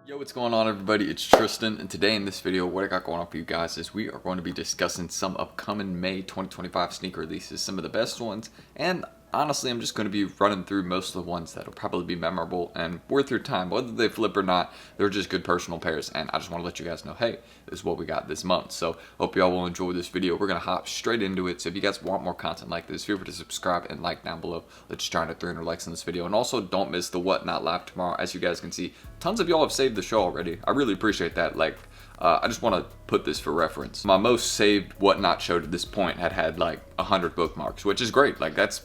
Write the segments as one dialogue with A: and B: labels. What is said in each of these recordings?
A: Yo, what's going on everybody? It's Tristan, and today in this video what I got going on for you guys is we are going to be discussing some upcoming May 2025 sneaker releases, some of the best ones, and honestly I'm just going to be running through most of the ones that will probably be memorable and worth your time. Whether they flip or not, they're just good personal pairs, and I just want to let you guys know, hey, this is what we got this month. So hope y'all will enjoy this video. We're going to hop straight into it, so if you guys want more content like this, feel free to subscribe and like down below. Let's try to 300 likes on this video, and also don't miss the Whatnot Live tomorrow. As you guys can see, tons of y'all have saved the show already. I really appreciate that. I just want to put this for reference. My most saved Whatnot show to this point had like 100 bookmarks, which is great. Like that's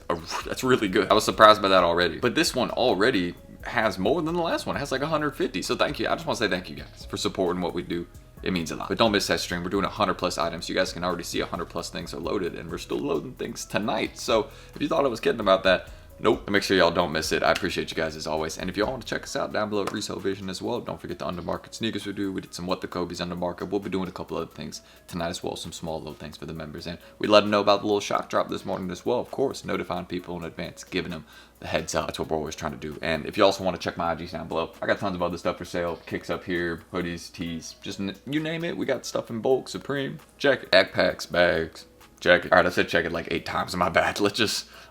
A: really good. I was surprised by that already. But this one already has more than the last one. It has like 150. So thank you. I just want to say thank you guys for supporting what we do. It means a lot. But don't miss that stream. We're doing 100 plus items. You guys can already see 100 plus things are loaded, and we're still loading things tonight. So if you thought I was kidding about that, nope. Make sure y'all don't miss it. I appreciate you guys as always. And if y'all want to check us out down below at Resell Vision as well, don't forget the undermarket sneakers we do. We did some What the Kobe's undermarket. We'll be doing a couple other things tonight as well. Some small little things for the members. And we let them know about the little shock drop this morning as well. Of course, notifying people in advance, giving them the heads up. That's what we're always trying to do. And if you also want to check my IGs down below, I got tons of other stuff for sale. Kicks up here, hoodies, tees, just you name it. We got stuff in bulk, Supreme, jacket, backpacks, bags, jacket. All right, I said check it like 8 times. My bad.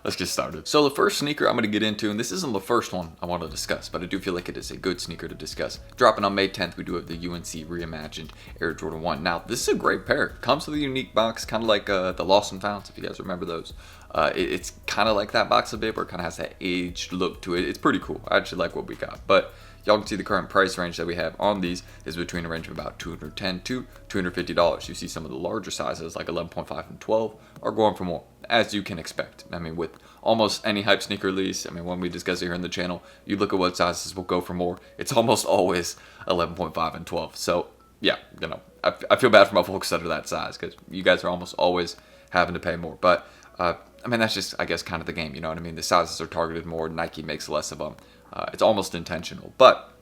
A: Let's get started. So the first sneaker I'm going to get into, and this isn't the first one I want to discuss, but I do feel like it is a good sneaker to discuss. Dropping on May 10th, we do have the UNC reimagined Air Jordan 1. Now, this is a great pair. Comes with a unique box, kind of like the Lost and Founds, if you guys remember those. It's kind of like that box a bit, where it kind of has that aged look to it. It's pretty cool. I actually like what we got. But y'all can see the current price range that we have on these is between a range of about $210 to $250. You see some of the larger sizes like 11.5 and 12 are going for more, as you can expect. I mean, with almost any hype sneaker release, I mean, when we discuss it here in the channel, you look at what sizes will go for more. It's almost always 11.5 and 12. So yeah, I feel bad for my folks that are that size, because you guys are almost always having to pay more. But I mean, that's just, I guess, kind of the game, you know what I mean? The sizes are targeted more, Nike makes less of them. It's almost intentional. But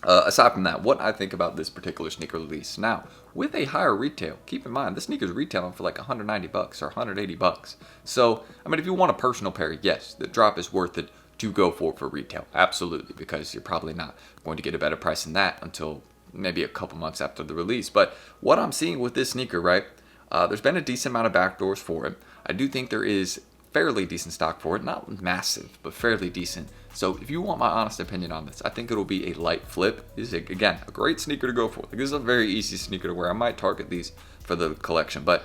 A: aside from that, what I think about this particular sneaker release. Now, with a higher retail, keep in mind, this sneaker's retailing for like 190 bucks or 180 bucks. So, I mean, if you want a personal pair, yes, the drop is worth it to go for retail. Absolutely, because you're probably not going to get a better price than that until maybe a couple months after the release. But what I'm seeing with this sneaker, right, there's been a decent amount of backdoors for it. I do think there is fairly decent stock for it. Not massive, but fairly decent. So if you want my honest opinion on this, I think it'll be a light flip. This is, again, a great sneaker to go for. Like, this is a very easy sneaker to wear. I might target these for the collection, but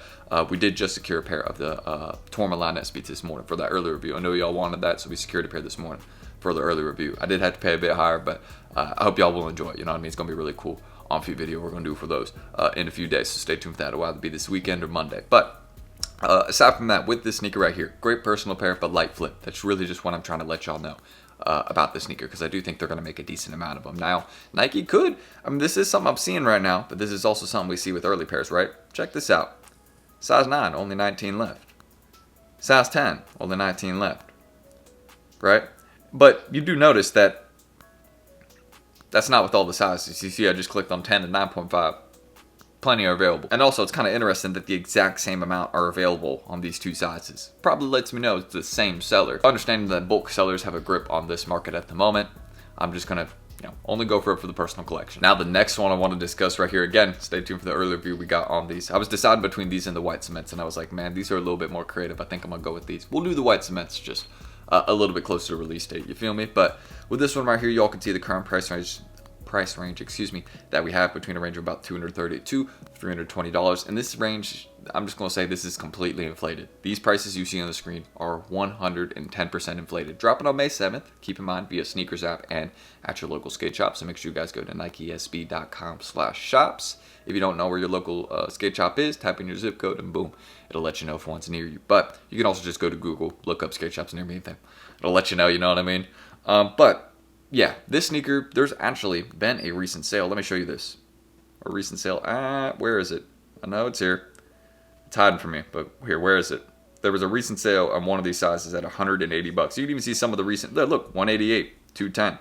A: we did just secure a pair of the Tourmaline SBs this morning for that early review. I know y'all wanted that, so we secured a pair this morning for the early review. I did have to pay a bit higher, but I hope y'all will enjoy it. You know what I mean? It's going to be really cool on-feet video we're going to do for those in a few days, so stay tuned for that. It'll either be this weekend or Monday. But aside from that, with this sneaker right here, great personal pair, but light flip. That's really just what I'm trying to let y'all know about the sneaker, because I do think they're going to make a decent amount of them. Now, Nike could, I mean, this is something I'm seeing right now, but this is also something we see with early pairs, right? Check this out. Size 9, only 19 left. Size 10, only 19 left. Right? But you do notice that that's not with all the sizes. You see, I just clicked on 10 and 9.5. Plenty are available. And also, it's kind of interesting that the exact same amount are available on these two sizes. Probably lets me know it's the same seller. Understanding that bulk sellers have a grip on this market at the moment, I'm just going to only go for it for the personal collection. Now, the next one I want to discuss right here, again, stay tuned for the early review we got on these. I was deciding between these and the white cements, and I was like, man, these are a little bit more creative. I think I'm going to go with these. We'll do the white cements just a little bit closer to release date, you feel me? But with this one right here, y'all can see the current price range, that we have between a range of about $230 to $320. And this range, I'm just going to say this is completely inflated. These prices you see on the screen are 110% inflated. Dropping on May 7th, keep in mind, via Sneakers app and at your local skate shop. So make sure you guys go to NikeSB.com/shops. If you don't know where your local skate shop is, type in your zip code and boom, it'll let you know if one's near you. But you can also just go to Google, look up skate shops near me, and it'll let you know, you know what I mean? But yeah, this sneaker, there's actually been a recent sale. Let me show you this. A recent sale. Where is it? I know it's here. It's hiding from me, but here, where is it? There was a recent sale on one of these sizes at 180 bucks. You can even see some of the recent, look, 188, 210.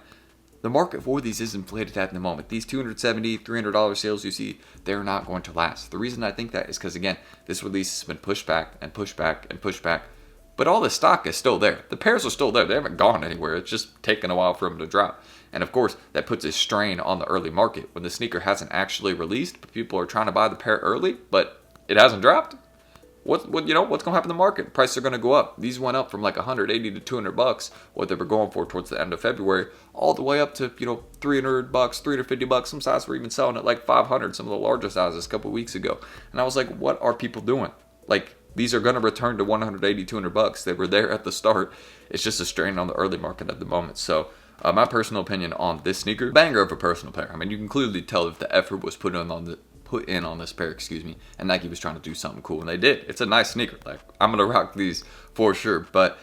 A: The market for these is inflated at the moment. These $270, $300 sales you see, they're not going to last. The reason I think that is because, again, this release has been pushed back and pushed back and pushed back But all the stock is still there. The pairs are still there. They haven't gone anywhere. It's just taken a while for them to drop. And of course, that puts a strain on the early market when the sneaker hasn't actually released, but people are trying to buy the pair early, but it hasn't dropped. What's going to happen in the market? Prices are going to go up. These went up from like 180 to 200 bucks, what they were going for towards the end of February, all the way up to 300 bucks, 350 bucks. Some sizes were even selling at like 500. Some of the larger sizes a couple weeks ago, and I was like, what are people doing? Like, these are going to return to 180, 200 bucks. They were there at the start. It's just a strain on the early market at the moment. So my personal opinion on this sneaker, banger of a personal pair. I mean, you can clearly tell if the effort was put in on this pair, and Nike was trying to do something cool, and they did. It's a nice sneaker. Like, I'm gonna rock these for sure. But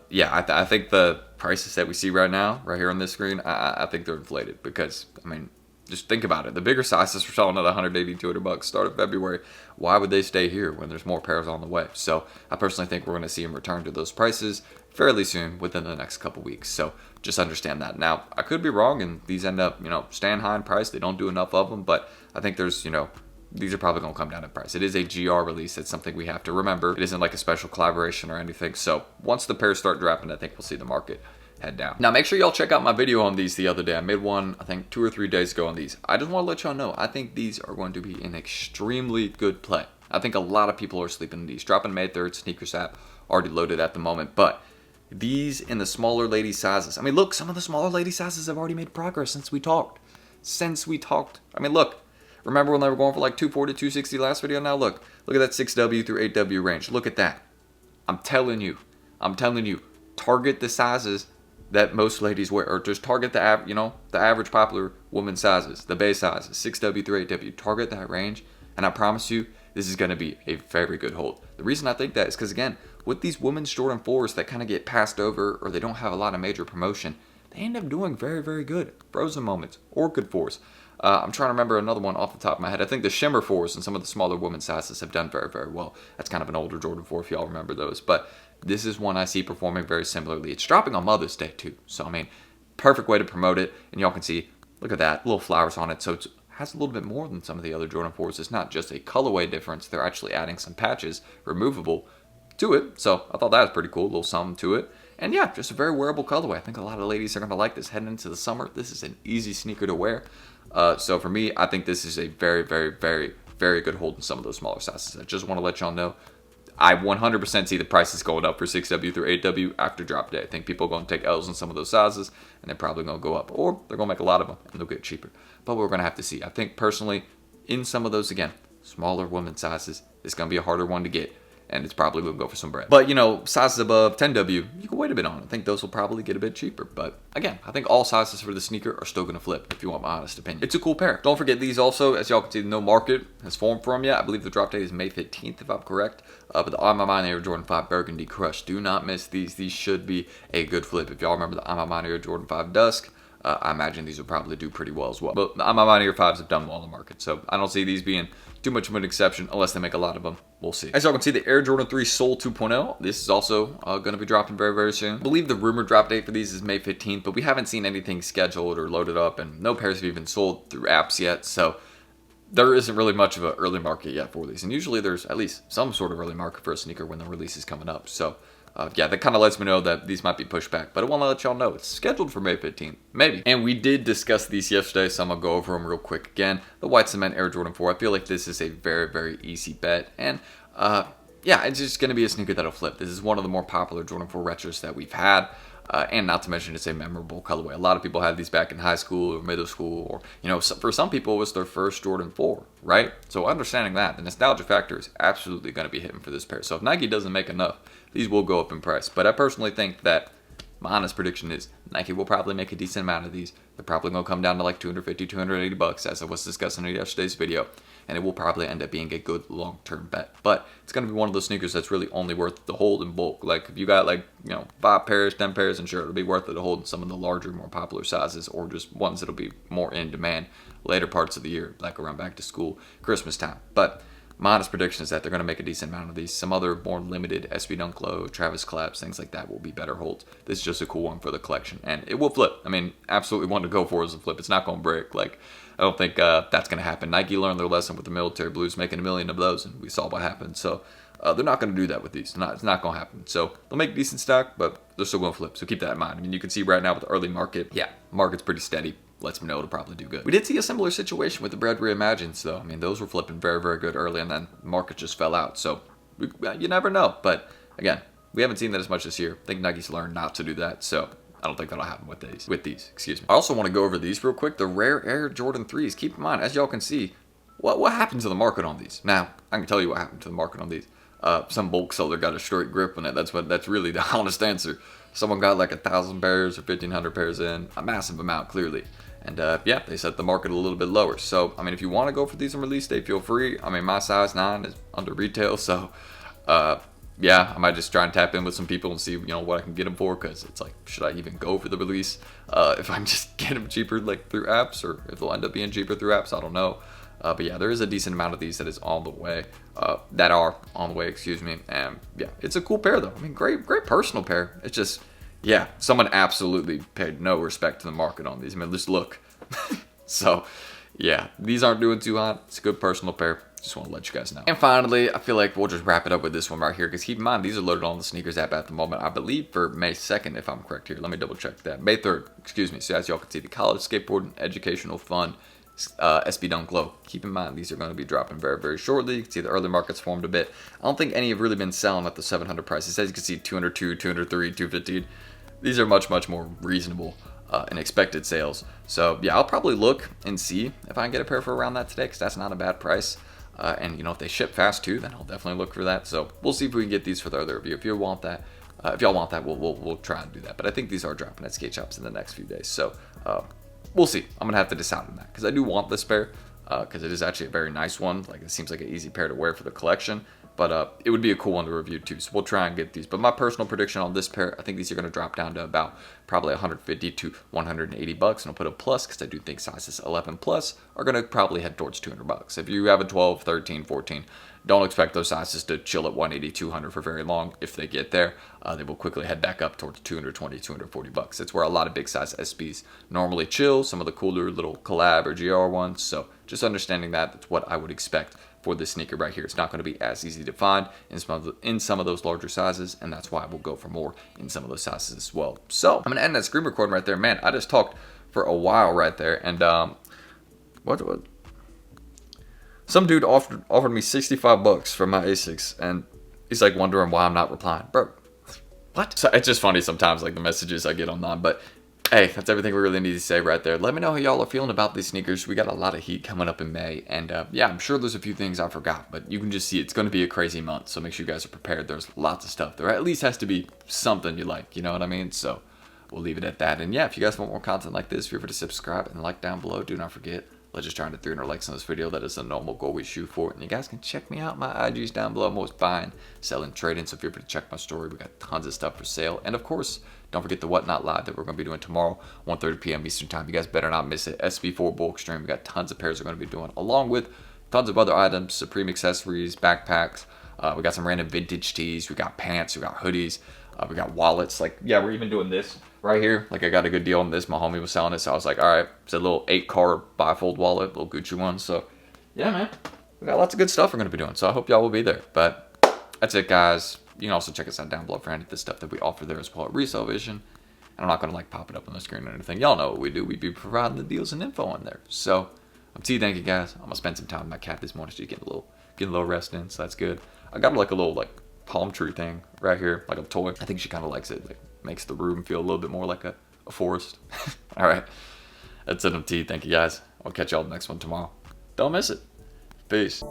A: yeah, I think the prices that we see right now, right here on this screen, I think they're inflated, because I mean, just think about it. The bigger sizes were selling at 180, 200 bucks start of February. Why would they stay here when there's more pairs on the way? So I personally think we're going to see them return to those prices fairly soon, within the next couple weeks. So just understand that. Now, I could be wrong, and these end up, staying high in price. They don't do enough of them, but I think there's, these are probably going to come down in price. It is a GR release. It's something we have to remember. It isn't like a special collaboration or anything. So once the pairs start dropping, I think we'll see the market head down. Now, make sure y'all check out my video on these the other day. I made one, I think 2 or 3 days ago on these. I just want to let y'all know, I think these are going to be an extremely good play. I think a lot of people are sleeping in these. Dropping May 3rd, Sneakers app, already loaded at the moment. But these in the smaller lady sizes. I mean, look, some of the smaller lady sizes have already made progress since we talked. I mean, look, remember when they were going for like 240, 260 last video? Now look at that 6W through 8W range. Look at that. I'm telling you, target the sizes that most ladies wear, or just target the average popular woman sizes, the base sizes, 6W through 8W. Target that range, and I promise you, this is going to be a very good hold. The reason I think that is because, again, with these women's Jordan 4s that kind of get passed over, or they don't have a lot of major promotion, they end up doing very, very good. Frozen moments, Orchid 4s. I'm trying to remember another one off the top of my head. I think the Shimmer 4s and some of the smaller women's sizes have done very, very well. That's kind of an older Jordan 4 if y'all remember those. But this is one I see performing very similarly. It's dropping on Mother's Day too. So, I mean, perfect way to promote it. And y'all can see, look at that, little flowers on it. So it has a little bit more than some of the other Jordan 4s. It's not just a colorway difference. They're actually adding some patches, removable, to it. So I thought that was pretty cool, a little something to it. And yeah, just a very wearable colorway. I think a lot of ladies are going to like this heading into the summer. This is an easy sneaker to wear. So for me, I think this is a very, very, very, very good hold in some of those smaller sizes. I just want to let y'all know, I 100% see the prices going up for 6W through 8W after drop day. I think people are going to take L's in some of those sizes, and they're probably going to go up. Or they're going to make a lot of them, and they'll get cheaper. But we're going to have to see. I think personally, in some of those, again, smaller women's sizes, it's going to be a harder one to get. And it's probably going to go for some bread. But, sizes above 10W, you can wait a bit on. I think those will probably get a bit cheaper. But, again, I think all sizes for the sneaker are still going to flip, if you want my honest opinion. It's a cool pair. Don't forget these also, as y'all can see, no market has formed for them yet. I believe the drop date is May 15th, if I'm correct. But the On My Mind Air Jordan 5 Burgundy Crush, do not miss these. These should be a good flip. If y'all remember the On My Mind Air Jordan 5 Dusk, I imagine these will probably do pretty well as well. But the On My Mind Air 5s have done well in the market. So I don't see these being too much of an exception unless they make a lot of them. We'll see. As y'all can see, the Air Jordan 3 Soul 2.0, this is also going to be dropping very, very soon. I believe the rumored drop date for these is May 15th, but we haven't seen anything scheduled or loaded up, and no pairs have even sold through apps yet. So there isn't really much of an early market yet for these. And usually there's at least some sort of early market for a sneaker when the release is coming up. So yeah, that kind of lets me know that these might be pushed back. But I want to let y'all know it's scheduled for May 15th, maybe. And we did discuss these yesterday, so I'm going to go over them real quick again. The White Cement Air Jordan 4, I feel like this is a very, very easy bet. And yeah, it's just going to be a sneaker that'll flip. This is one of the more popular Jordan 4 retros that we've had. And not to mention, it's a memorable colorway. A lot of people had these back in high school or middle school, or, for some people, it was their first Jordan 4, right? So understanding that, the nostalgia factor is absolutely going to be hitting for this pair. So if Nike doesn't make enough, these will go up in price. But I personally think that my honest prediction is Nike will probably make a decent amount of these. They're probably going to come down to like 250, 280 bucks, as I was discussing in yesterday's video. And it will probably end up being a good long-term bet. But it's going to be one of those sneakers that's really only worth the hold in bulk. Like, if you got 5 pairs, 10 pairs, and sure, it'll be worth it to hold in some of the larger, more popular sizes, or just ones that'll be more in demand later parts of the year, like around back to school, Christmas time. But my honest prediction is that they're going to make a decent amount of these. Some other more limited SB Dunk Low, Travis Collapse, things like that will be better holds. This is just a cool one for the collection. And it will flip. I mean, absolutely one to go for as a flip. It's not going to break. Like, I don't think that's going to happen. Nike learned their lesson with the military blues, making $1 million of those, and we saw what happened. So They're not going to do that with these. It's not going to happen. So they'll make decent stock, but they're still going to flip. So keep that in mind. I mean, you can see right now with the early market, yeah, market's pretty steady. Lets me know it'll probably do good. We did see a similar situation with the bread reimagines, though. I mean, those were flipping very, very good early, and then the market just fell out. So you never know. But again, we haven't seen that as much this year. I think Nike's learned not to do that. So I don't think that'll happen with these. Excuse me. I also want to go over these real quick. The rare Air Jordan 3s. Keep in mind, as y'all can see, what happened to the market on these? Now, I can tell you what happened to the market on these. Some bulk seller got a straight grip on it. That's really the honest answer. Someone got like 1,000 pairs or 1,500 pairs in, a massive amount clearly. And yeah, they set the market a little bit lower. So, I mean, if you want to go for these on release day, feel free. I mean, my size 9 is under retail. So, yeah, I might just try and tap in with some people and see, what I can get them for. Because it's like, should I even go for the release? If I'm just getting them cheaper like through apps, or if they'll end up being cheaper through apps, I don't know. But yeah, there is a decent amount of these that are on the way, excuse me. And yeah, it's a cool pair though. I mean, great personal pair. It's just, yeah, someone absolutely paid no respect to the market on these. I mean, just look. So yeah, these aren't doing too hot. It's a good personal pair. Just want to let you guys know. And finally, I feel like we'll just wrap it up with this one right here, because keep in mind, these are loaded on the sneakers app at the moment. I believe for May 2nd, if I'm correct here. Let me double check that. May 3rd, excuse me. So as y'all can see, the college skateboarding educational fun SB Dunk Glow. Keep in mind, these are going to be dropping very, very shortly. You can see the early market's formed a bit. I don't think any have really been selling at the 700 prices. As you can see, 202, 203, 215. These are much, much more reasonable and expected sales. So yeah, I'll probably look and see if I can get a pair for around that today, because that's not a bad price. And if they ship fast too, then I'll definitely look for that. So we'll see if we can get these for the other review. If you want that, we'll try and do that. But I think these are dropping at skate shops in the next few days. So we'll see. I'm gonna have to decide on that, because I do want this pair, because it is actually a very nice one. Like, it seems like an easy pair to wear for the collection. But it would be a cool one to review too. So we'll try and get these. But my personal prediction on this pair, I think these are going to drop down to about probably 150 to 180 bucks. And I'll put a plus, because I do think sizes 11 plus are going to probably head towards 200 bucks. If you have a 12, 13, 14, don't expect those sizes to chill at 180, 200 for very long. If they get there, they will quickly head back up towards 220, 240 bucks. It's where a lot of big size SBs normally chill. Some of the cooler little collab or GR ones. So just understanding that's what I would expect for this sneaker right here. It's not going to be as easy to find in some of those larger sizes, and that's why we'll go for more in some of those sizes as well. So I'm going to end that screen recording right there. Man, I just talked for a while right there, and what? Some dude offered me 65 bucks for my Asics, and he's like wondering why I'm not replying. Bro, what? So it's just funny sometimes, like the messages I get online, but hey, that's everything we really need to say right there. Let me know how y'all are feeling about these sneakers. We got a lot of heat coming up in May. And yeah, I'm sure there's a few things I forgot, but you can just see it's going to be a crazy month. So make sure you guys are prepared. There's lots of stuff. There at least has to be something you like. You know what I mean? So we'll leave it at that. And yeah, if you guys want more content like this, feel free to subscribe and like down below. Do not forget, let's just try to 300 likes on this video. That is the normal goal we shoot for. And you guys can check me out. My IG's down below. I'm always buying, selling, trading. So feel free to check my story. We got tons of stuff for sale. And of course, don't forget the Whatnot Live that we're going to be doing tomorrow, 1:30 p.m. Eastern Time. You guys better not miss it. SB4 bulk stream. We got tons of pairs we're going to be doing, along with tons of other items, Supreme accessories, backpacks. We got some random vintage tees. We got pants. We got hoodies. We got wallets. Like, yeah, we're even doing this right here. Like, I got a good deal on this. My homie was selling it, so I was like, all right. It's a little 8-card bifold wallet, little Gucci one. So, yeah, man. We got lots of good stuff we're going to be doing. So I hope y'all will be there. But that's it, guys. You can also check us out down below for any of the stuff that we offer there as well at Resell Vision. And I'm not going to like pop it up on the screen or anything. Y'all know what we do. We be providing the deals and info on there. So, thank you guys. I'm going to spend some time with my cat this morning. She's getting a little rest in, so that's good. I got her like a little palm tree thing right here, like a toy. I think she kind of likes it. Like, makes the room feel a little bit more like a forest. All right. That's it. Thank you guys. I'll catch y'all the next one tomorrow. Don't miss it. Peace.